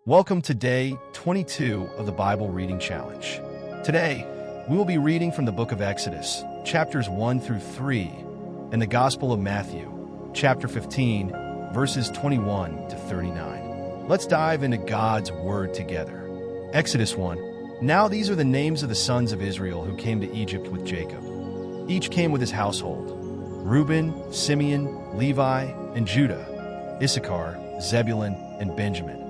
Welcome to day 22 of the Bible Reading Challenge. Today, we will be reading from the book of Exodus, chapters 1 through 3, and the Gospel of Matthew, chapter 15, verses 21 to 39. Let's dive into God's Word together. Exodus 1. Now these are the names of the sons of Israel who came to Egypt with Jacob. Each came with his household: Reuben, Simeon, Levi, and Judah, Issachar, Zebulun, and Benjamin,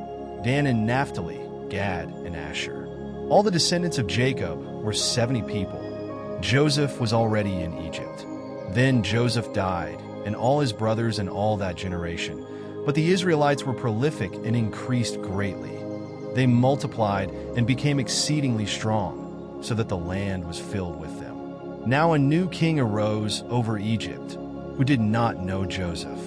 Dan and Naphtali, Gad and Asher. All the descendants of Jacob were 70 people. Joseph was already in Egypt. Then Joseph died, and all his brothers and all that generation. But the Israelites were prolific and increased greatly. They multiplied and became exceedingly strong, so that the land was filled with them. Now a new king arose over Egypt, who did not know Joseph.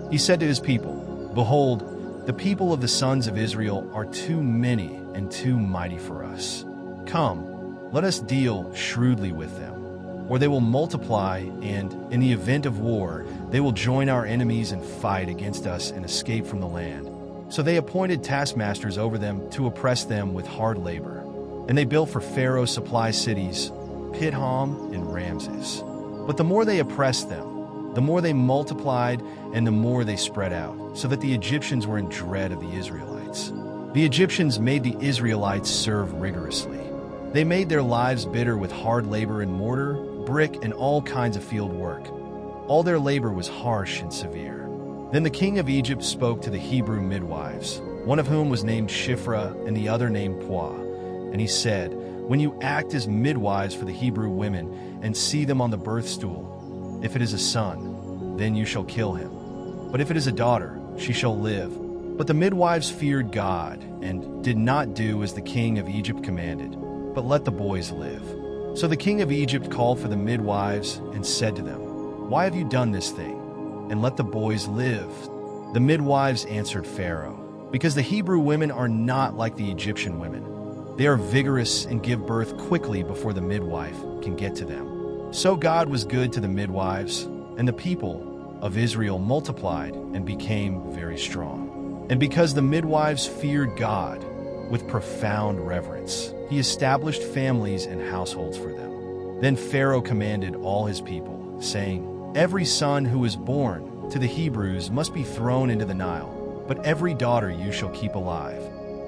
He said to his people, "Behold, the people of the sons of Israel are too many and too mighty for us. Come, let us deal shrewdly with them, or they will multiply, and, in the event of war, they will join our enemies and fight against us and escape from the land." So they appointed taskmasters over them to oppress them with hard labor. And they built for Pharaoh supply cities, Pithom and Ramses. But the more they oppressed them, the more they multiplied and the more they spread out, so that the Egyptians were in dread of the Israelites. The Egyptians made the Israelites serve rigorously. They made their lives bitter with hard labor in mortar, brick, and all kinds of field work. All their labor was harsh and severe. Then the king of Egypt spoke to the Hebrew midwives, one of whom was named Shiphrah and the other named Puah. And he said, "When you act as midwives for the Hebrew women and see them on the birth stool, if it is a son, then you shall kill him. But if it is a daughter, she shall live." But the midwives feared God and did not do as the king of Egypt commanded, but let the boys live. So the king of Egypt called for the midwives and said to them, "Why have you done this thing? And let the boys live." The midwives answered Pharaoh, "Because the Hebrew women are not like the Egyptian women. They are vigorous and give birth quickly before the midwife can get to them." So God was good to the midwives, and the people of Israel multiplied and became very strong. And because the midwives feared God with profound reverence, he established families and households for them. Then Pharaoh commanded all his people, saying, "Every son who is born to the Hebrews must be thrown into the Nile, but every daughter you shall keep alive."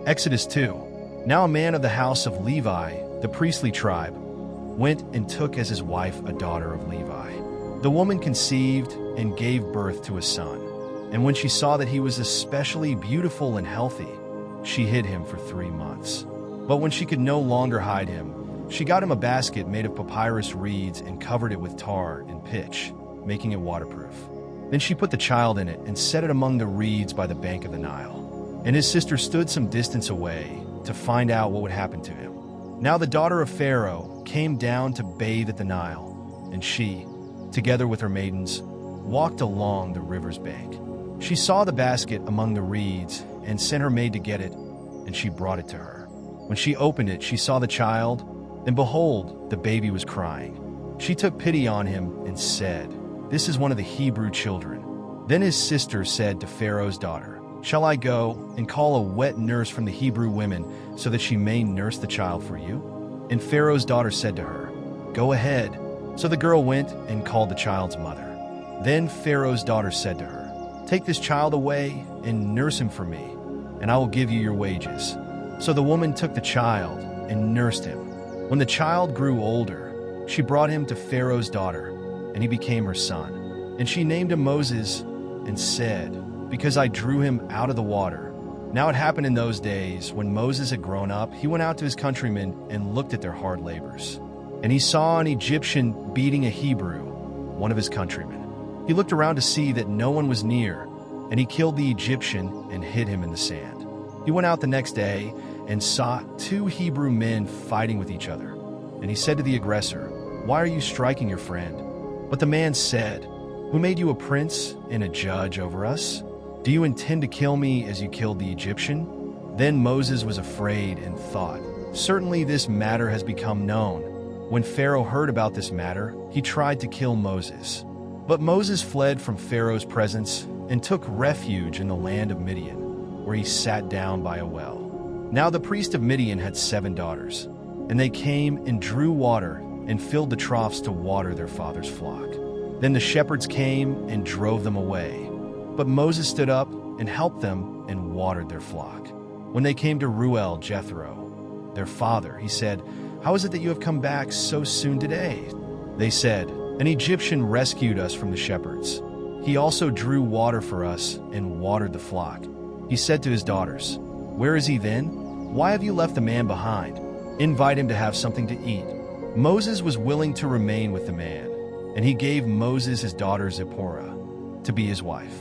Exodus 2. Now a man of the house of Levi, the priestly tribe, went and took as his wife a daughter of Levi. The woman conceived and gave birth to a son. And when she saw that he was especially beautiful and healthy, she hid him for 3 months. But when she could no longer hide him, she got him a basket made of papyrus reeds and covered it with tar and pitch, making it waterproof. Then she put the child in it and set it among the reeds by the bank of the Nile. And his sister stood some distance away to find out what would happen to him. Now the daughter of Pharaoh came down to bathe at the Nile, and she, together with her maidens, walked along the river's bank. She saw the basket among the reeds and sent her maid to get it, and she brought it to her. When she opened it, she saw the child, and behold, the baby was crying. She took pity on him and said, "This is one of the Hebrew children." Then his sister said to Pharaoh's daughter, "Shall I go and call a wet nurse from the Hebrew women so that she may nurse the child for you?" And Pharaoh's daughter said to her, "Go ahead." So the girl went and called the child's mother. Then Pharaoh's daughter said to her, "Take this child away and nurse him for me, and I will give you your wages." So the woman took the child and nursed him. When the child grew older, she brought him to Pharaoh's daughter, and he became her son. And she named him Moses and said, "Because I drew him out of the water." Now it happened in those days, when Moses had grown up, he went out to his countrymen and looked at their hard labors. And he saw an Egyptian beating a Hebrew, one of his countrymen. He looked around to see that no one was near, and he killed the Egyptian and hid him in the sand. He went out the next day and saw 2 Hebrew men fighting with each other. And he said to the aggressor, "Why are you striking your friend?" But the man said, "Who made you a prince and a judge over us? Do you intend to kill me as you killed the Egyptian?" Then Moses was afraid and thought, "Certainly this matter has become known." When Pharaoh heard about this matter, he tried to kill Moses. But Moses fled from Pharaoh's presence and took refuge in the land of Midian. where he sat down by a well. Now the priest of Midian had 7 daughters, and they came and drew water and filled the troughs to water their father's flock. Then the shepherds came and drove them away. But Moses stood up and helped them and watered their flock. When they came to Ruel, Jethro, their father, he said, "How is it that you have come back so soon today?" They said, "An Egyptian rescued us from the shepherds. He also drew water for us and watered the flock." He said to his daughters, "Where is he then? Why have you left the man behind? Invite him to have something to eat." Moses was willing to remain with the man, and he gave Moses his daughter Zipporah to be his wife.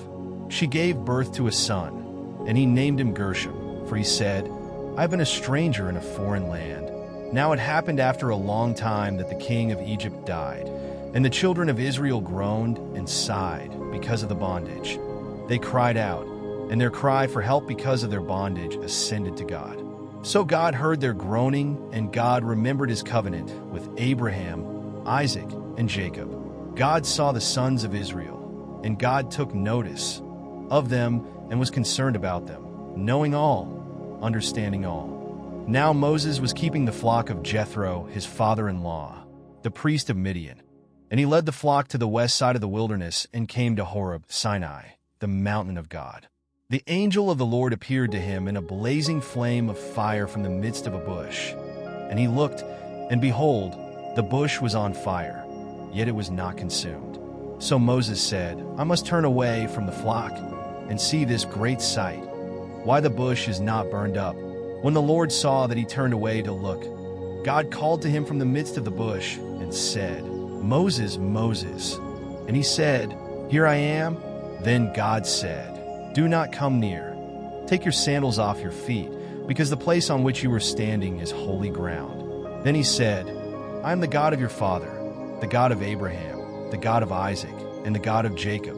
She gave birth to a son, and he named him Gershom, for he said, "I have been a stranger in a foreign land." Now it happened after a long time that the king of Egypt died, and the children of Israel groaned and sighed because of the bondage. They cried out, and their cry for help because of their bondage ascended to God. So God heard their groaning, and God remembered his covenant with Abraham, Isaac, and Jacob. God saw the sons of Israel, and God took notice of them and was concerned about them, knowing all, understanding all. Now Moses was keeping the flock of Jethro, his father-in-law, the priest of Midian. And he led the flock to the west side of the wilderness and came to Horeb, Sinai, the mountain of God. The angel of the Lord appeared to him in a blazing flame of fire from the midst of a bush. And he looked, and behold, the bush was on fire, yet it was not consumed. So Moses said, "I must turn away from the flock and see this great sight, why the bush is not burned up." When the Lord saw that he turned away to look, God called to him from the midst of the bush and said, "Moses, Moses." And he said, "Here I am." Then God said, "Do not come near. Take your sandals off your feet, because the place on which you are standing is holy ground." Then he said, "I am the God of your father, the God of Abraham, the God of Isaac, and the God of Jacob."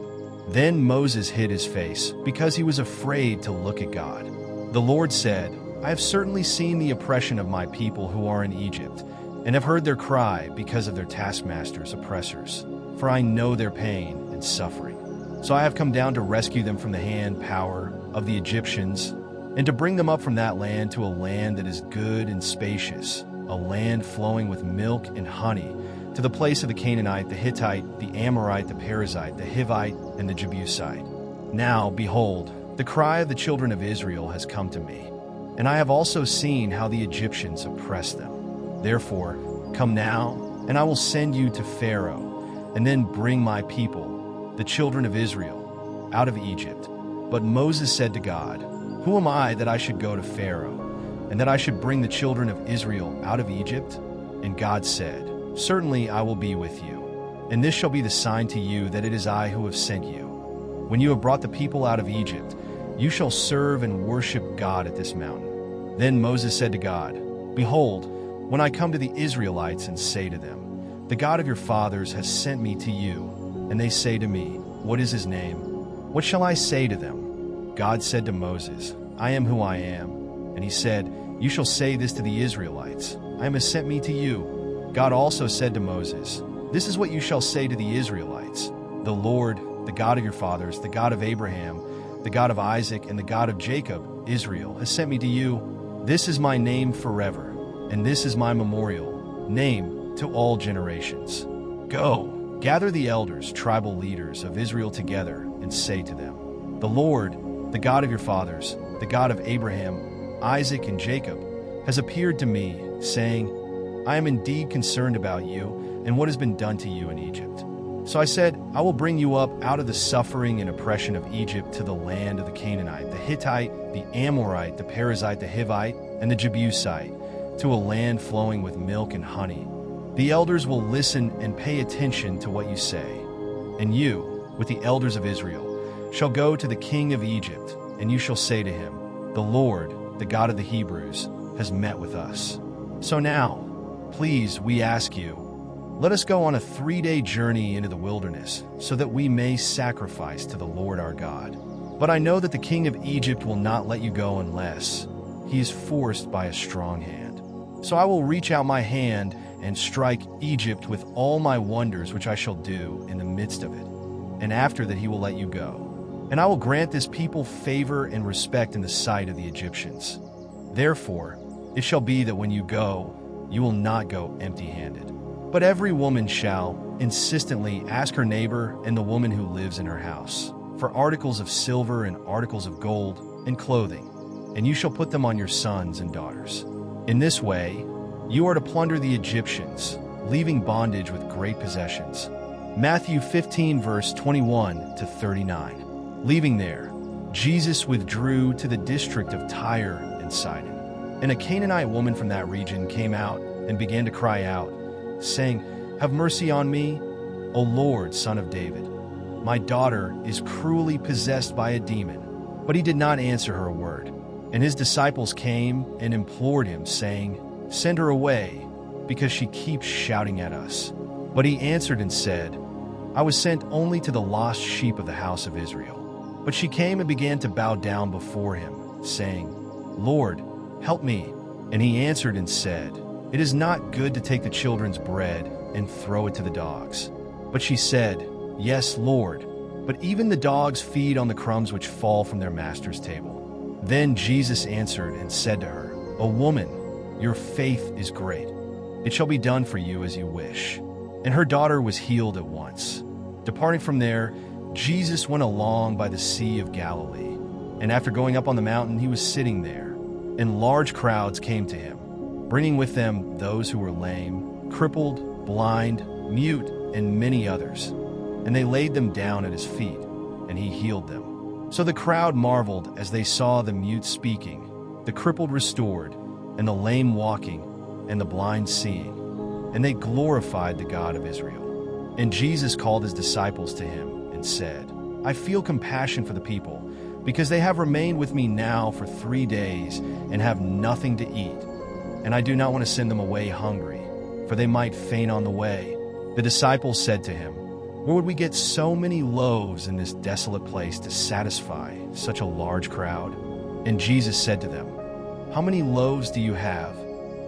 Then Moses hid his face, because he was afraid to look at God. The Lord said, "I have certainly seen the oppression of my people who are in Egypt, and have heard their cry because of their taskmasters' oppressors, for I know their pain and suffering. So I have come down to rescue them from the hand power of the Egyptians, and to bring them up from that land to a land that is good and spacious, a land flowing with milk and honey, to the place of the Canaanite, the Hittite, the Amorite, the Perizzite, the Hivite, and the Jebusite. Now, behold, the cry of the children of Israel has come to me, and I have also seen how the Egyptians oppress them. Therefore, come now, and I will send you to Pharaoh, and then bring my people, the children of Israel, out of Egypt." But Moses said to God, "Who am I that I should go to Pharaoh, and that I should bring the children of Israel out of Egypt?" And God said, "Certainly I will be with you, and this shall be the sign to you that it is I who have sent you. When you have brought the people out of Egypt, you shall serve and worship God at this mountain." Then Moses said to God, "Behold, when I come to the Israelites and say to them, 'The God of your fathers has sent me to you,' and they say to me, 'What is his name?' what shall I say to them?" God said to Moses, "I am who I am." And he said, "You shall say this to the Israelites, 'I am has sent me to you.'" God also said to Moses, "This is what you shall say to the Israelites, 'The Lord, the God of your fathers, the God of Abraham, the God of Isaac, and the God of Jacob, Israel, has sent me to you. This is my name forever, and this is my memorial name to all generations. Go, gather the elders, tribal leaders of Israel together, and say to them, 'The Lord, the God of your fathers, the God of Abraham, Isaac, and Jacob, has appeared to me, saying, I am indeed concerned about you and what has been done to you in Egypt. So I said, I will bring you up out of the suffering and oppression of Egypt to the land of the Canaanite, the Hittite, the Amorite, the Perizzite, the Hivite, and the Jebusite, to a land flowing with milk and honey. The elders will listen and pay attention to what you say. And you, with the elders of Israel, shall go to the king of Egypt, and you shall say to him, The Lord, the God of the Hebrews, has met with us. So now, please, we ask you, let us go on a 3-day journey into the wilderness, so that we may sacrifice to the Lord our God. But I know that the king of Egypt will not let you go unless he is forced by a strong hand. So I will reach out my hand and strike Egypt with all my wonders which I shall do in the midst of it. And after that he will let you go. and I will grant this people favor and respect in the sight of the Egyptians. Therefore, it shall be that when you go, you will not go empty-handed. But every woman shall insistently ask her neighbor and the woman who lives in her house for articles of silver and articles of gold and clothing, and you shall put them on your sons and daughters. In this way, you are to plunder the Egyptians, leaving bondage with great possessions. Matthew 15, verse 21 to 39. Leaving there, Jesus withdrew to the district of Tyre and Sidon. And a Canaanite woman from that region came out and began to cry out, saying, "Have mercy on me, O Lord, Son of David. My daughter is cruelly possessed by a demon." But he did not answer her a word. And his disciples came and implored him, saying, "Send her away, because she keeps shouting at us." But he answered and said, "I was sent only to the lost sheep of the house of Israel." But she came and began to bow down before him, saying, "Lord, help me." And he answered and said, "It is not good to take the children's bread and throw it to the dogs." But she said, "Yes, Lord, but even the dogs feed on the crumbs which fall from their master's table." Then Jesus answered and said to her, "O woman, your faith is great. It shall be done for you as you wish." And her daughter was healed at once. Departing from there, Jesus went along by the Sea of Galilee. And after going up on the mountain, he was sitting there, and large crowds came to him, bringing with them those who were lame, crippled, blind, mute, and many others. And they laid them down at his feet, and he healed them. So the crowd marveled as they saw the mute speaking, the crippled restored, and the lame walking, and the blind seeing. And they glorified the God of Israel. And Jesus called his disciples to him and said, "I feel compassion for the people, because they have remained with me now for 3 days and have nothing to eat. And I do not want to send them away hungry, for they might faint on the way." The disciples said to him, "Where would we get so many loaves in this desolate place to satisfy such a large crowd?" And Jesus said to them, "How many loaves do you have?"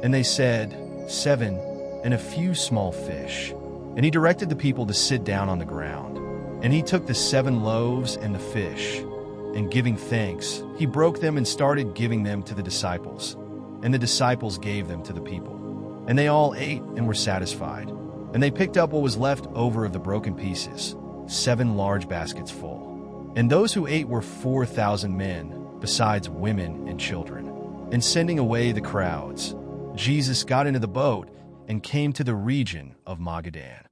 And they said, 7, and a few small fish. And he directed the people to sit down on the ground. And he took the 7 loaves and the fish, and giving thanks, he broke them and started giving them to the disciples. And the disciples gave them to the people. And they all ate and were satisfied. And they picked up what was left over of the broken pieces, 7 large baskets full. And those who ate were 4,000 men, besides women and children. And sending away the crowds, Jesus got into the boat and came to the region of Magadan.